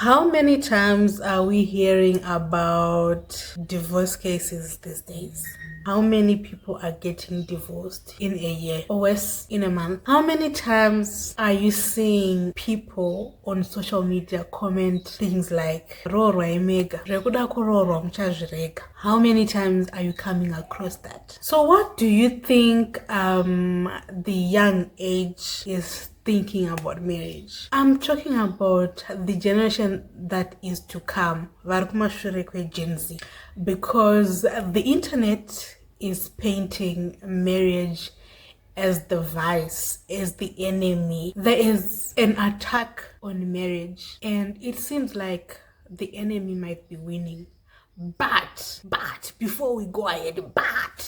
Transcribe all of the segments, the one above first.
How many times are we hearing about divorce cases these days? How many people are getting divorced in a year or worse, in a month? How many times are you seeing people on social media comment things like Roro Emega, Rekuda Kororo Mchajirega? How many times are you coming across that? So what do you think the young age is thinking about marriage? I'm talking about the generation that is to come, Gen Z, because the internet is painting marriage as the vice, as the enemy. There is an attack on marriage, and it seems like the enemy might be winning. But before we go ahead,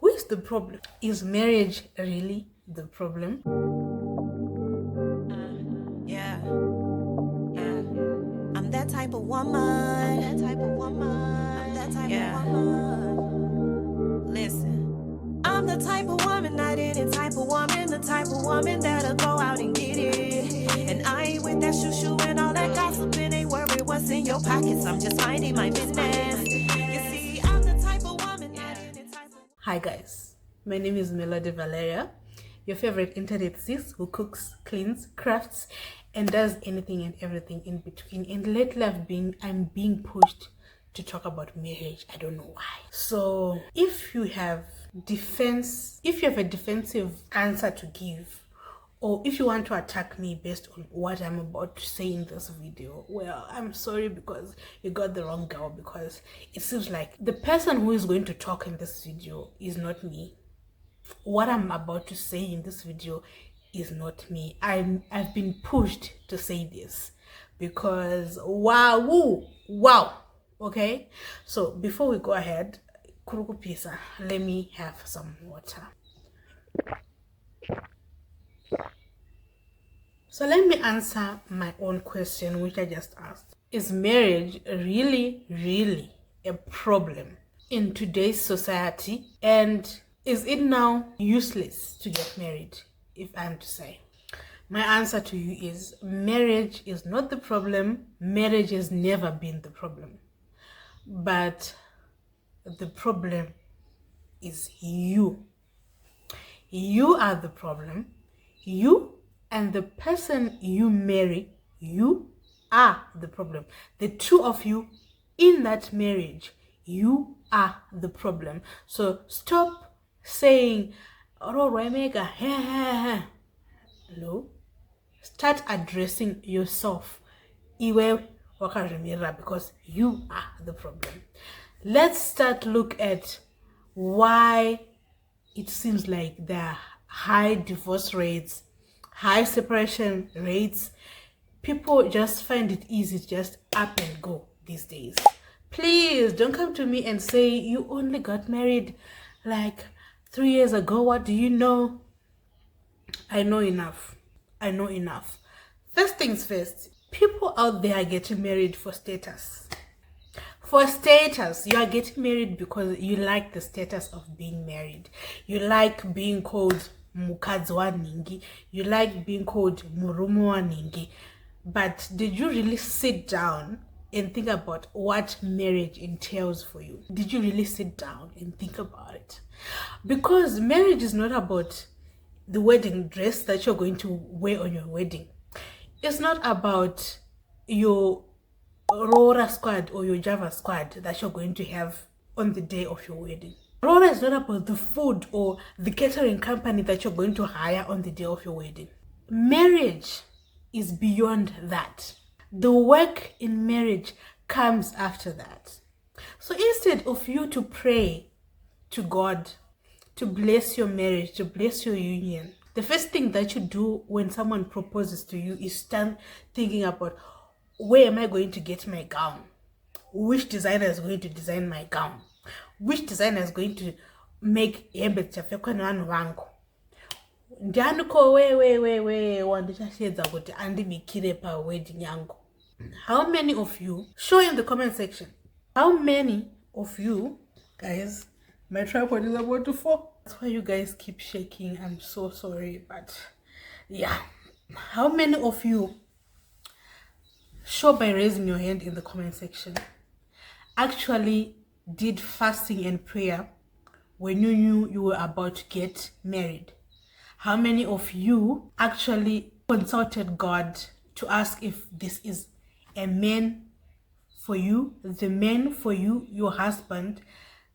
who is the problem? Is marriage really the problem? Yeah, I'm that type of woman. I'm that type of woman. Listen, I'm the type of woman, not any type of woman, the type of woman that'll go out and get it. And I ain't with that shoo and all that gossiping. Ain't worried what's in your pockets. I'm just minding my business. You see, I'm the type of woman, not any type of. Hi guys, my name is Melody Valeria, your favorite internet sis who cooks, cleans, crafts, and does anything and everything in between. And lately I'm being pushed to talk about marriage. I don't know why. So if you have a defensive answer to give, or if you want to attack me based on what I'm about to say in this video, well, I'm sorry, because you got the wrong girl, because it seems like the person who is going to talk in this video is not me. What I'm about to say in this video is not me. I've been pushed to say this because wow. Okay, so before we go ahead, Kuruku Pisa, let me have some water. So let me answer my own question, which I just asked. Is marriage really a problem in today's society? And is it now useless to get married, if I'm to say? My answer to you is marriage is not the problem. Marriage has never been the problem. But the problem is you. You are the problem. You and the person you marry, you are the problem. The two of you in that marriage, you are the problem. So stop saying, "Oh, Remega, no." Start addressing yourself, Iwe Wakarimira, because you are the problem. Let's start look at why it seems like there are high divorce rates, high separation rates. People just find it easy to just up and go these days. Please don't come to me and say you only got married like 3 years ago. What do you know? I know enough. First things first, people out there are getting married for status. For status, you are getting married because you like the status of being married. You like being called Mukadzi wa Ningi. You like being called Murumu wa Ningi. But did you really sit down and think about what marriage entails for you? Did you really sit down and think about it? Because marriage is not about the wedding dress that you're going to wear on your wedding. It's not about your Rora squad or your Java squad that you're going to have on the day of your wedding. Rora is not about the food or the catering company that you're going to hire on the day of your wedding. Marriage is beyond that. The work in marriage comes after that. So instead of you to pray to God to bless your marriage, to bless your union, the first thing that you do when someone proposes to you is start thinking about, where am I going to get my gown? Which designer is going to design my gown? Which designer is going to make hembe chafekwana wangu? Ndianuko we wandichashedza kuti andibikire pa wedding yangu. How many of you, show in the comment section, how many of you guys, my tripod is about to fall. That's why you guys keep shaking. I'm so sorry, but yeah. How many of you Show by raising your hand in the comment section. Actually did fasting and prayer when you knew you were about to get married? How many of you actually consulted God to ask if this is a man for you, the man for you, your husband,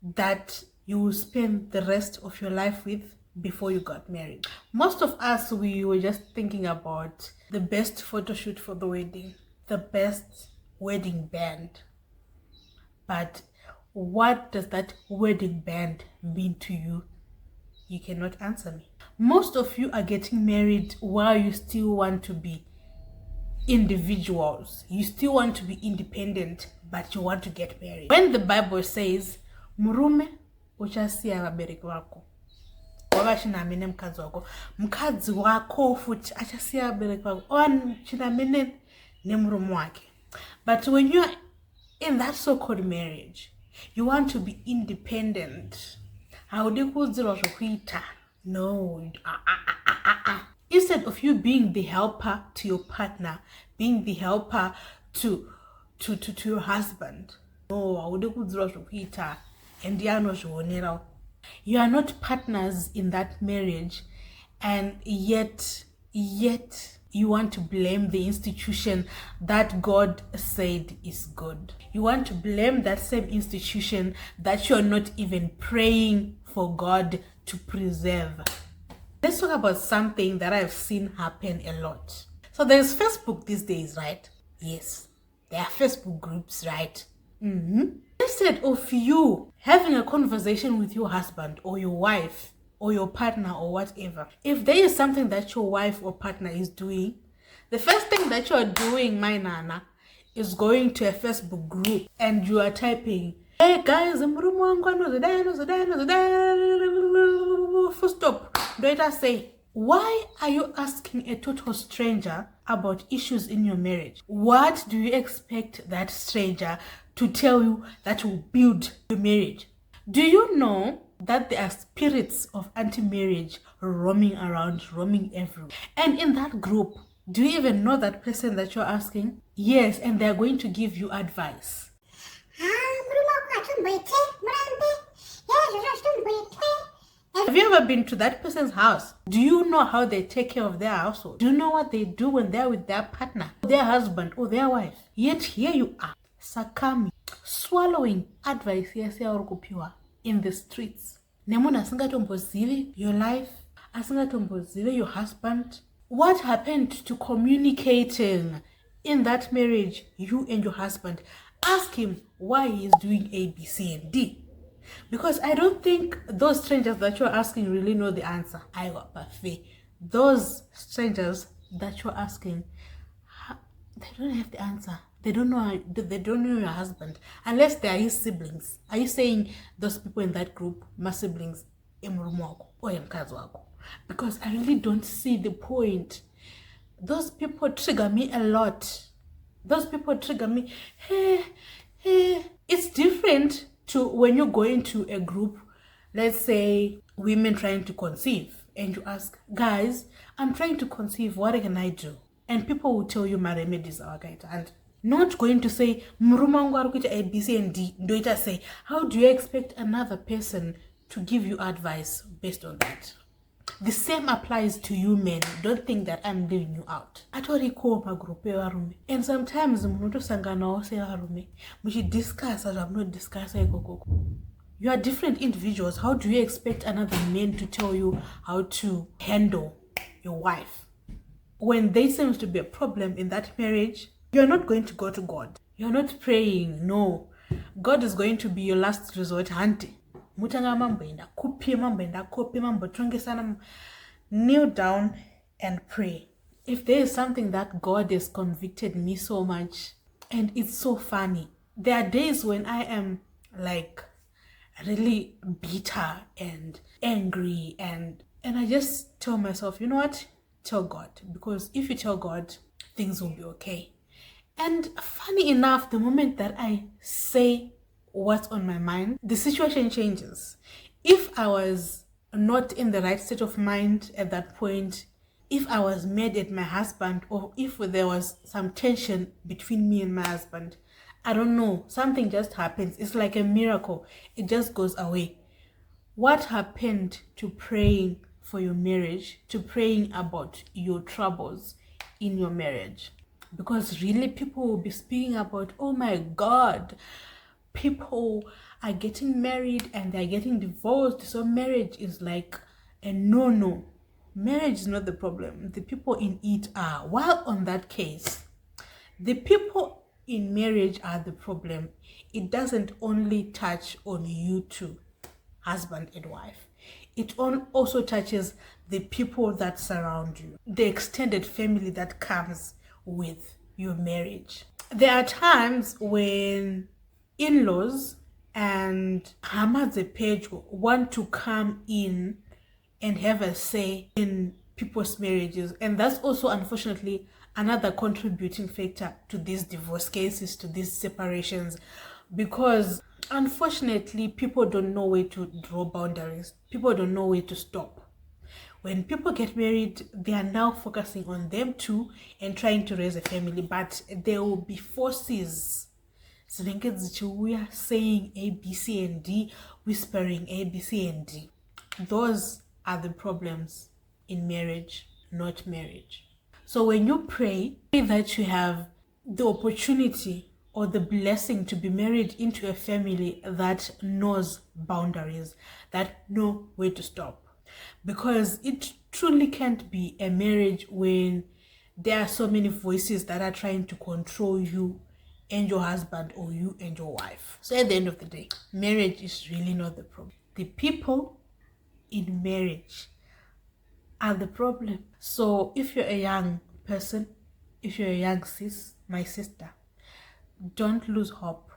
that you will spend the rest of your life with before you got married? Most of us, we were just thinking about the best photo shoot for the wedding, the best wedding band. But what does that wedding band mean to you? You cannot answer me. Most of you are getting married while you still want to be individuals. You still want to be independent, but you want to get married. When the Bible says, murume uchasiya vabereki vako, wavachinamene mukadzi wako, mukadzi wako futi achasiya vabereki vako, chinamene nemurume wake. But when you're in that so-called marriage, you want to be independent. No. Instead of you being the helper to your partner, being the helper to your husband, no, and you are not partners in that marriage, and yet you want to blame the institution that God said is good. You want to blame that same institution that you're not even praying for God to preserve. Let's talk about something that I've seen happen a lot. So there's Facebook these days, right? Yes, there are Facebook groups, right? Instead of you having a conversation with your husband or your wife or your partner or whatever, if there is something that your wife or partner is doing, the first thing that you are doing, my nana, is going to a Facebook group and you are typing, hey guys, full stop. Later say, why are you asking a total stranger about issues in your marriage? What do you expect that stranger to tell you that will build your marriage? Do you know that there are spirits of anti-marriage roaming around, roaming everywhere? And in that group, do you even know that person that you're asking? Yes, and they're going to give you advice. Have you ever been to that person's house? Do you know how they take care of their household? Do you know what they do when they're with their partner, their husband, or their wife? Yet here you are, sakami, swallowing advice in the streets. Nemuna asingatombozive your life, asingatombozive your husband. What happened to communicating in that marriage, you and your husband? Ask him why he's doing A, B, C, and D. Because I don't think those strangers that you're asking really know the answer. I got parfait. Those strangers that you're asking, they don't have the answer. They don't know your husband unless they are his siblings. Are you saying those people in that group, my siblings, because I really don't see the point. Those people trigger me a lot. Those people trigger me. Hey. It's different to when you go into a group, let's say women trying to conceive, and you ask, guys, I'm trying to conceive, what can I do? And people will tell you my remedies are right, and not going to say A, B, C, and D. Do it say, how do you expect another person to give you advice based on that? The same applies to you men. Don't think that I'm leaving you out. And sometimes we should discuss as I'm not discussing. You are different individuals. How do you expect another man to tell you how to handle your wife? When there seems to be a problem in that marriage, you're not going to go to God. You're not praying. No. God is going to be your last resort. Kneel down and pray. If there is something that God has convicted me so much, and it's so funny, there are days when I am like really bitter and angry, and I just tell myself, you know what, tell God, because if you tell God, things will be okay. And funny enough, the moment that I say what's on my mind, the situation changes. If I was not in the right state of mind at that point, if I was mad at my husband, or if there was some tension between me and my husband, I don't know, something just happens. It's like a miracle. It just goes away. What happened to praying for your marriage, to praying about your troubles in your marriage? Because really, people will be speaking about, oh my God, people are getting married and they're getting divorced, so marriage is like a no. Marriage is not the problem. The people in it are. While on that case, the people in marriage are the problem. It doesn't only touch on you two, husband and wife. It also touches the people that surround you, the extended family that comes with your marriage. There are times when in-laws and Hamadze want to come in and have a say in people's marriages, and that's also unfortunately another contributing factor to these divorce cases, to these separations, because unfortunately people don't know where to draw boundaries. People don't know where to stop. When people get married, they are now focusing on them too and trying to raise a family, but there will be forces saying A, B, C, and D, whispering A, B, C, and D. Those are the problems in marriage, not marriage. So when you pray that you have the opportunity or the blessing to be married into a family that knows boundaries, that know where to stop. Because it truly can't be a marriage when there are so many voices that are trying to control you and your husband, or you and your wife. So at the end of the day, marriage is really not the problem. The people in marriage are the problem. So if you're a young person, if you're a young sis, my sister, don't lose hope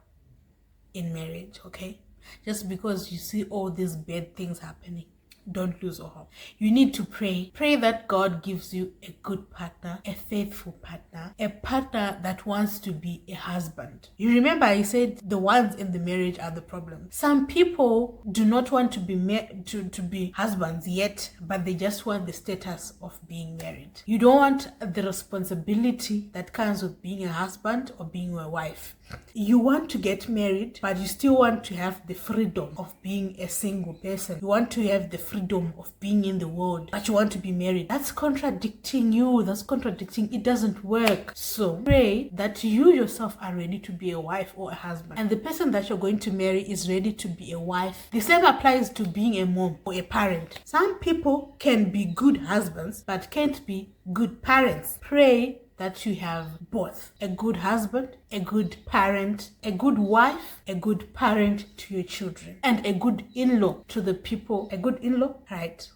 in marriage, okay? Just because you see all these bad things happening, don't lose hope. You need to pray. Pray that God gives you a good partner, a faithful partner, a partner that wants to be a husband. You remember I said the ones in the marriage are the problem. Some people do not want to be husbands yet, but they just want the status of being married. You don't want the responsibility that comes with being a husband or being a wife. You want to get married, but you still want to have the freedom of being a single person. You want to have the freedom of being in the world, but you want to be married. That's contradicting you. That's contradicting. It doesn't work. So pray that you yourself are ready to be a wife or a husband, and the person that you're going to marry is ready to be a wife. The same applies to being a mom or a parent. Some people can be good husbands, but can't be good parents. Pray that you have both: a good husband, a good parent, a good wife, a good parent to your children, and a good in-law to the people. A good in-law, right?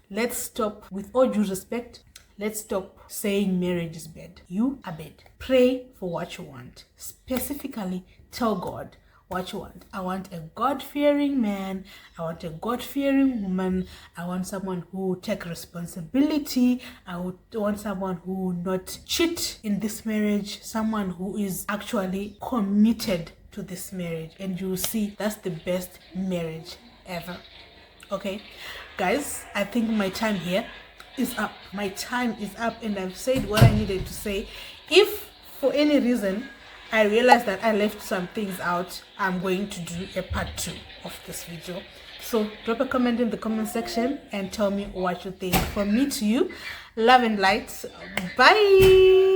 Let's stop, with all due respect, let's stop saying marriage is bad. You are bad. Pray for what you want. Specifically, tell God what you want. I want a God-fearing man. I want a God-fearing woman. I want someone who will take responsibility. I would want someone who will not cheat in this marriage. Someone who is actually committed to this marriage. And you will see that's the best marriage ever. Okay, guys, I think my time here is up. My time is up, and I've said what I needed to say. If for any reason I realized that I left some things out, I'm going to do a part 2 of this video. So drop a comment in the comment section and tell me what you think. From me to you, love and light. Bye.